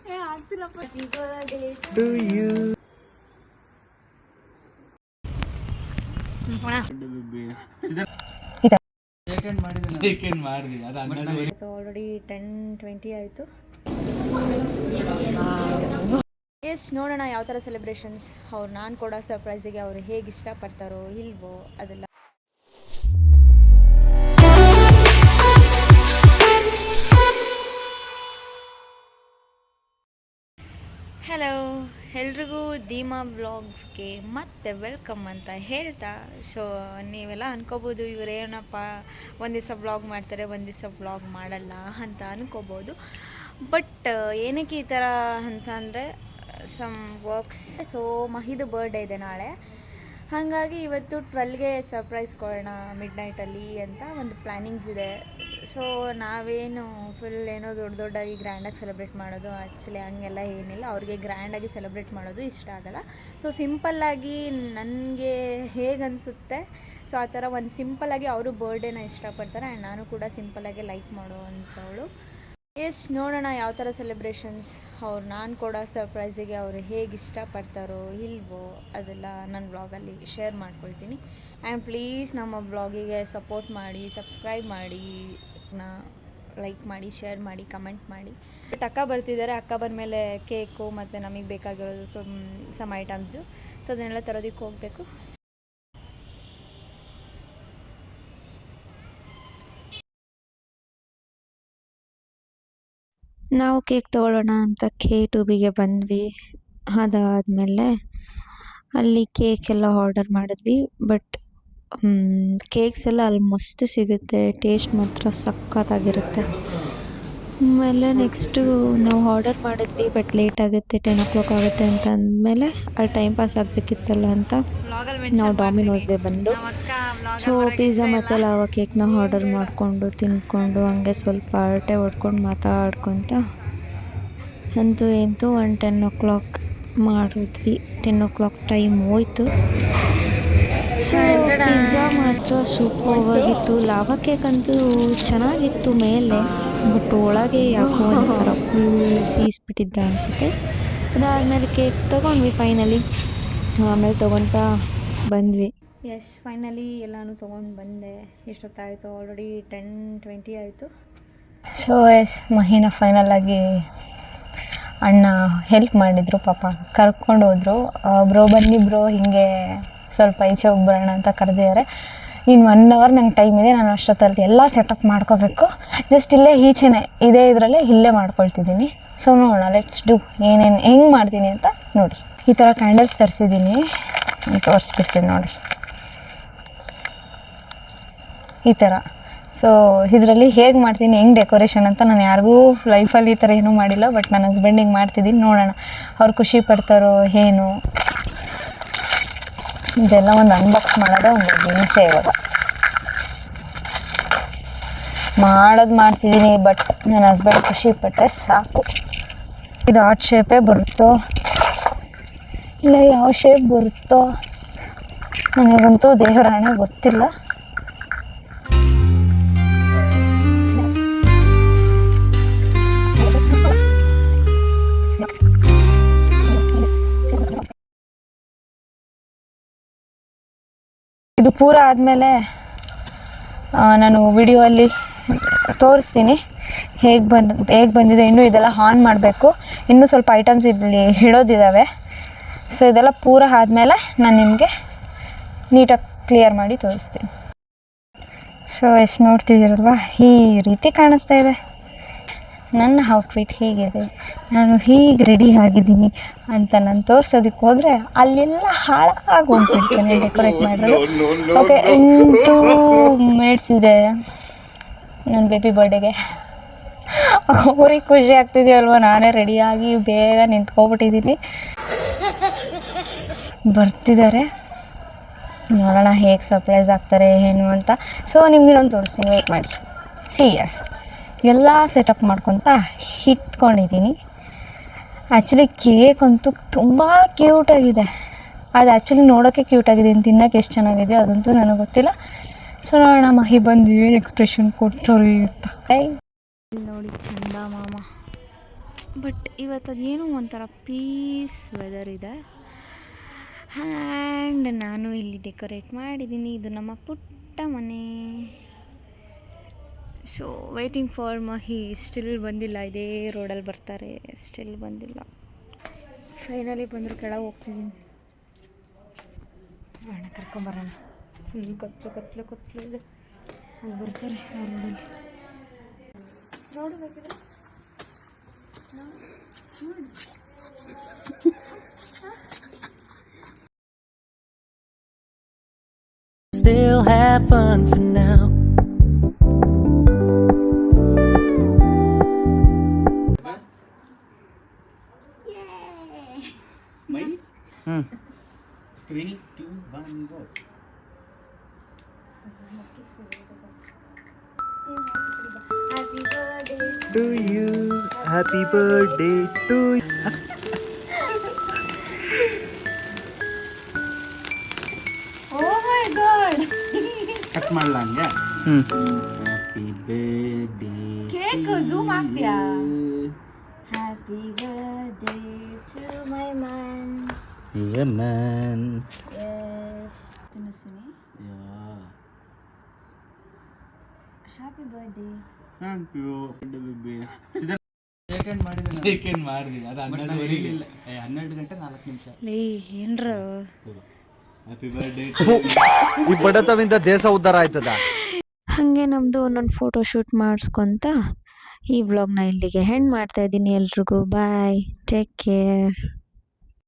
To you. Already 10:20 ಆಯಿತು. S, ನೋಡೋಣ ಯಾವ ಥರ ಸೆಲೆಬ್ರೇಷನ್ಸ್ ಅವ್ರು ನಾನು ಕೊಡೋ ಸರ್ಪ್ರೈಸಿಗೆ ಅವರು ಹೇಗೆ ಇಷ್ಟಪಡ್ತಾರೋ ಇಲ್ವೋ ಅದೆಲ್ಲ. ಹಲೋ, ಎಲ್ರಿಗೂ ಧೀಮಾ ವ್ಲಾಗ್ಸ್ಗೆ ಮತ್ತೆ ವೆಲ್ಕಮ್ ಅಂತ ಹೇಳ್ತಾ, ಸೊ ನೀವೆಲ್ಲ ಅನ್ಕೋಬೋದು ಇವರೇನಪ್ಪ ಒಂದು ದಿವಸ ವ್ಲಾಗ್ ಮಾಡ್ತಾರೆ ಒಂದು ದಿವಸ ವ್ಲಾಗ್ ಮಾಡಲ್ಲ ಅಂತ ಅನ್ಕೋಬೋದು. ಬಟ್ ಏನಕ್ಕೆ ಈ ಥರ ಅಂತ ಅಂದರೆ ಸಮ್ ವರ್ಕ್ಸ್. ಸೊ ಮಹಿದು ಬರ್ಡೇ ಇದೆ ನಾಳೆ, ಹಾಗಾಗಿ ಇವತ್ತು 12ಗೆ ಸರ್ಪ್ರೈಸ್ ಕೊಡೋಣ ಮಿಡ್ನೈಟಲ್ಲಿ ಅಂತ ಒಂದು ಪ್ಲ್ಯಾನಿಂಗ್ಸ್ ಇದೆ. ಸೊ ನಾವೇನು ಫುಲ್ ಏನೋ ದೊಡ್ಡದಾಗಿ ಗ್ರ್ಯಾಂಡಾಗಿ ಸೆಲೆಬ್ರೇಟ್ ಮಾಡೋದು, ಆ್ಯಕ್ಚುಲಿ ಹಂಗೆಲ್ಲ ಏನಿಲ್ಲ. ಅವ್ರಿಗೆ ಗ್ರ್ಯಾಂಡಾಗಿ ಸೆಲೆಬ್ರೇಟ್ ಮಾಡೋದು ಇಷ್ಟ ಆಗಲ್ಲ. ಸೊ ಸಿಂಪಲ್ಲಾಗಿ ನನಗೆ ಹೇಗೆ ಅನಿಸುತ್ತೆ ಸೊ ಆ ಥರ ಒಂದು ಸಿಂಪಲ್ಲಾಗಿ ಅವರು ಬರ್ಡೇನ ಇಷ್ಟಪಡ್ತಾರೆ ಆ್ಯಂಡ್ ನಾನು ಕೂಡ ಸಿಂಪಲ್ಲಾಗಿ ಲೈಕ್ ಮಾಡೋ ಅಂಥವಳು. ಎಸ್, ನೋಡೋಣ ಯಾವ ಥರ ಸೆಲೆಬ್ರೇಷನ್ಸ್ ಅವ್ರು ನಾನು ಕೊಡೋ ಸರ್ಪ್ರೈಸಿಗೆ ಅವರು ಹೇಗೆ ಇಷ್ಟಪಡ್ತಾರೋ ಇಲ್ವೋ ಅದೆಲ್ಲ ನನ್ನ ವ್ಲಾಗಲ್ಲಿ ಶೇರ್ ಮಾಡ್ಕೊಳ್ತೀನಿ. ಆ್ಯಂಡ್ ಪ್ಲೀಸ್ ನಮ್ಮ ವ್ಲಾಗಿಗೆ ಸಪೋರ್ಟ್ ಮಾಡಿ, ಸಬ್ಸ್ಕ್ರೈಬ್ ಮಾಡಿ, ಲೈಕ್ ಮಾಡಿ, ಶೇರ್ ಮಾಡಿ, ಕಮೆಂಟ್ ಮಾಡಿ. ಬಟ್ ಅಕ್ಕ ಬರ್ತಿದ್ದಾರೆ, ಅಕ್ಕ ಬಂದಮೇಲೆ ಕೇಕು ಮತ್ತು ನಮಗೆ ಬೇಕಾಗಿರೋದು ಸಮ್ ಐಟಮ್ಸು, ಸೊ ಅದನ್ನೆಲ್ಲ ತರೋದಕ್ಕೆ ಹೋಗಬೇಕು. ನಾವು ಕೇಕ್ ತೊಗೊಳ್ಳೋಣ ಅಂತ K2Bಗೆ ಬಂದ್ವಿ. ಅದಾದಮೇಲೆ ಅಲ್ಲಿ ಕೇಕ್ ಎಲ್ಲ ಆರ್ಡರ್ ಮಾಡಿದ್ವಿ. ಬಟ್ ಕೇಕ್ಸ್ ಎಲ್ಲ ಅಲ್ಲಿ ಮಸ್ತ್ ಸಿಗುತ್ತೆ, ಟೇಸ್ಟ್ ಮಾತ್ರ ಸಖತ್ತಾಗಿರುತ್ತೆ. ಆಮೇಲೆ ನೆಕ್ಸ್ಟು ನಾವು ಆರ್ಡರ್ ಮಾಡಿದ್ವಿ, ಬಟ್ ಲೇಟ್ ಆಗುತ್ತೆ, 10 o'clock ಆಗುತ್ತೆ ಅಂತ ಅಂದಮೇಲೆ ಅಲ್ಲಿ ಟೈಮ್ ಪಾಸ್ ಆಗಬೇಕಿತ್ತಲ್ಲ ಅಂತ ನಾವು ಡಾಮಿನೋಸ್ಗೆ ಬಂದು ಸೊ ಪಿಜ್ಜಾ ಮತ್ತು ಲಾವಾ ಕೇಕ್ನ ಆರ್ಡರ್ ಮಾಡಿಕೊಂಡು ತಿಂದ್ಕೊಂಡು ಹಂಗೆ ಸ್ವಲ್ಪ ಹರಟೆ ಹೊಡ್ಕೊಂಡು ಮಾತಾಡ್ಕೊತ ಅಂತೂ ಇಂತೂ 10 o'clock ಮಾಡಿದ್ವಿ. 10 o'clock ಟೈಮ್ ಹೋಯ್ತು. ಸೊ ಪಿಜ್ಜಾ ಮಾತ್ರ ಸೂಪರ್ವಾಗಿತ್ತು. ಲಾವಾ ಕೇಕ್ ಅಂತೂ ಚೆನ್ನಾಗಿತ್ತು ಮೇಲೆ, ಬಟ್ ಒಳಗೆ ಯಾಕೋ ಒಂಥರ ಫುಲ್ ಸೀಸ್ಬಿಟ್ಟಿದ್ದ ಅನಿಸುತ್ತೆ. ಅದಾದಮೇಲೆ ಕೇಕ್ ತೊಗೊಂಡ್ವಿ ಫೈನಲಿ, ಆಮೇಲೆ ತೊಗೊತಾ ಬಂದ್ವಿ. ಎಸ್, ಫೈನಲಿ ಎಲ್ಲನೂ ತೊಗೊಂಡು ಬಂದೆ. ಎಷ್ಟೊತ್ತಾಯಿತು, ಆಲ್ರೆಡಿ 10:20 ಆಯಿತು. ಸೊ ಎಸ್, ಮಹಿನ ಫೈನಲಾಗಿ ಅಣ್ಣ ಹೆಲ್ಪ್ ಮಾಡಿದರು, ಪಾಪ ಕರ್ಕೊಂಡು ಹೋದರು. ಬ್ರೋ ಬನ್ನಿ ಬ್ರೋ, ಹೀಗೆ ಸ್ವಲ್ಪ ಈಚೆ ಹೋಗ್ಬರೋಣ ಅಂತ ಕರೆದಿದ್ದಾರೆ. ಇನ್ನು 1 hour ನಂಗೆ ಟೈಮ್ ಇದೆ. ನಾನು ಅಷ್ಟೊತ್ತಲ್ಲಿ ಎಲ್ಲ ಸೆಟಪ್ ಮಾಡ್ಕೋಬೇಕು. ಜಸ್ಟ್ ಇಲ್ಲೇ ಈಚೆನೆ ಇದೇ ಇದರಲ್ಲೇ ಇಲ್ಲೇ ಮಾಡ್ಕೊಳ್ತಿದ್ದೀನಿ. ಸೊ ನೋಡೋಣ, ಲೆಟ್ಸ್ ಡೂ ಏನೇನು ಹೆಂಗೆ ಮಾಡ್ತೀನಿ ಅಂತ ನೋಡಿ. ಈ ಥರ ಕ್ಯಾಂಡಲ್ಸ್ ತರಿಸಿದ್ದೀನಿ, ತೋರಿಸ್ಬಿಡ್ತೀನಿ ನೋಡಿ ಈ ಥರ. ಸೊ ಇದರಲ್ಲಿ ಹೇಗೆ ಮಾಡ್ತೀನಿ, ಹೆಂಗೆ ಡೆಕೋರೇಷನ್ ಅಂತ ನಾನು ಯಾರಿಗೂ ಲೈಫಲ್ಲಿ ಈ ಥರ ಏನೂ ಮಾಡಿಲ್ಲ. ಬಟ್ ನನ್ನ ಹಸ್ಬೆಂಡಿಗೆ ಮಾಡ್ತಿದ್ದೀನಿ, ನೋಡೋಣ ಅವ್ರು ಖುಷಿ ಪಡ್ತಾರೋ ಏನು. ಇದೆಲ್ಲ ಒಂದು ಅನ್ಬಾಕ್ಸ್ ಮಾಡೋದೇ ಒಂದು ದಿನಸೆ ಇವಾಗ ಮಾಡ್ತಿದ್ದೀನಿ. ಬಟ್ ನನ್ನ ಹಸ್ಬೆಂಡ್ ಖುಷಿ ಪಟ್ಟರೆ ಸಾಕು. ಇದು ಆರ್ಟ್ ಶೇಪೇ ಬರುತ್ತೋ ಇಲ್ಲ ಯಾವ ಶೇಪ್ ಬರುತ್ತೋ ನನಗಂತೂ ದೇವರಾಣೆ ಗೊತ್ತಿಲ್ಲ. ಇದು ಪೂರ ಆದಮೇಲೆ ನಾನು ವಿಡಿಯೋಲ್ಲಿ ತೋರಿಸ್ತೀನಿ ಹೇಗೆ ಬಂದಿದೆ. ಇನ್ನೂ ಇದೆಲ್ಲ ಆನ್ ಮಾಡಬೇಕು, ಇನ್ನೂ ಸ್ವಲ್ಪ ಐಟಮ್ಸ್ ಇಲ್ಲಿ ಇಡೋದಿದ್ದಾವೆ. ಸೊ ಇದೆಲ್ಲ ಪೂರ ಆದಮೇಲೆ ನಾನು ನಿಮಗೆ ನೀಟಾಗಿ ಕ್ಲಿಯರ್ ಮಾಡಿ ತೋರಿಸ್ತೀನಿ. ಸೊ ಎಷ್ಟು ನೋಡ್ತಿದ್ದೀರಲ್ವ, ಈ ರೀತಿ ಕಾಣಿಸ್ತಾ ಇದೆ ನನ್ನ ಔಟ್ಫಿಟ್. ಹೀಗಿದೆ, ನಾನು ಹೀಗೆ ರೆಡಿ ಆಗಿದ್ದೀನಿ ಅಂತ ನಾನು ತೋರಿಸೋದಕ್ಕೆ ಹೋದರೆ ಅಲ್ಲೆಲ್ಲ ಹಾಳಾಗಿ ಹೋಗ್ಬಿಡ್ತೇನೆ ಡೆಕೋರೇಟ್ ಮಾಡೋದು. ಓಕೆ, 2 minutes ಇದೆ ನನ್ನ ಬೇಬಿ ಬರ್ಡೇಗೆ. ಅವ್ರಿಗೆ ಖುಷಿ ಆಗ್ತಿದೆಯಲ್ವ, ನಾನೇ ರೆಡಿಯಾಗಿ ಬೇಗ ನಿಂತ್ಕೊಬಿಟ್ಟಿದ್ದೀನಿ. ಬರ್ತಿದ್ದಾರೆ, ನೋಡೋಣ ಹೇಗೆ ಸರ್ಪ್ರೈಸ್ ಆಗ್ತಾರೆ ಏನು ಅಂತ. ಸೊ ನಿಮ್ಗೆ ನಾನು ತೋರಿಸ್ತೀನಿ, ವೇಟ್ ಮಾಡಿ. ಎಲ್ಲ ಸೆಟಪ್ ಮಾಡ್ಕೊತ ಇಟ್ಕೊಂಡಿದ್ದೀನಿ. ಆ್ಯಕ್ಚುಲಿ ಕೇಕ್ ಅಂತೂ ತುಂಬ ಕ್ಯೂಟಾಗಿದೆ. ಅದು ಆ್ಯಕ್ಚುಲಿ ನೋಡೋಕ್ಕೆ ಕ್ಯೂಟಾಗಿದೆ, ತಿನ್ನೋಕ್ಕೆ ಎಷ್ಟು ಚೆನ್ನಾಗಿದೆ ಅದಂತೂ ನನಗೆ ಗೊತ್ತಿಲ್ಲ. ಸೊ ನೋಡೋಣ ಮಹಿ ಬಂದು ಏನು ಎಕ್ಸ್ಪ್ರೆಷನ್ ಕೊಡ್ತಾರೆ ಅಂತ. ನೋಡಿ ಚಂದ ಮಾಮ ಬಟ್ ಇವತ್ತು ಅದೇನೋ ಒಂಥರ ಪೀಸ್ ವೆದರ್ ಇದೆ. ಆ್ಯಂಡ್ ನಾನು ಇಲ್ಲಿ ಡೆಕೋರೇಟ್ ಮಾಡಿದ್ದೀನಿ. ಇದು ನಮ್ಮ ಪುಟ್ಟ ಮನೆ. So waiting for Mahi. Still ಬಂದಿಲ್ಲ. ಇದೇ ರೋಡಲ್ಲಿ ಬರ್ತಾರೆ, ಸ್ಟಿಲ್ ಬಂದಿಲ್ಲ. ಫೈನಲಿ ಬಂದರು, ಕೆಳಗೆ ಹೋಗ್ತಿದ್ದೀನಿ. ಅಣ್ಣ ಕರ್ಕೊಂಬರೋಣ. ಫುಲ್ ಕತ್ಲು ಇದೆ. ಅಲ್ಲಿ ಬರ್ತಾರೆ ಆ ರೋಡಲ್ಲಿ. ನೋಡಬೇಕಿದ್ರೆ Still have fun for now. Mấy? 3, 2, 1, go. Happy birthday To you, happy birthday to you. Oh my god. Cut ಮಾಡ್ಲಾ ಹಂಗೆ? Happy birthday Cake to zoom ಆಗ್ತೀಯಾ? you. Happy birthday to my man. Yeah, man. Yes. ತಿನ್ನಿಸ್ತೀನಿ. Yeah. Happy birthday. Thank you. Baby. Second ಮಾಡಿದೆ. ಅದು 12 ಗಂಟೆ 4 ನಿಮಿಷ. ಲೇ ಏನ್ರ happy birthday. ಈ ಬಡತವಿಂದ ದೇಶ ಉದ್ಧಾರ ಆಯ್ತದ. ಹಾಗೆ ನಮ್ಮದು ಒಂದೊಂದು ಫೋಟೋ ಶೂಟ್ ಮಾಡಿಸ್ಕೊತ ಈ ವ್ಲಾಗ್ನ ಇಲ್ಲಿಗೆ ಹೆಂಡ್ ಮಾಡ್ತಾಯಿದ್ದೀನಿ. ಎಲ್ರಿಗೂ ಬಾಯ್, ಟೇಕ್ ಕೇರ್.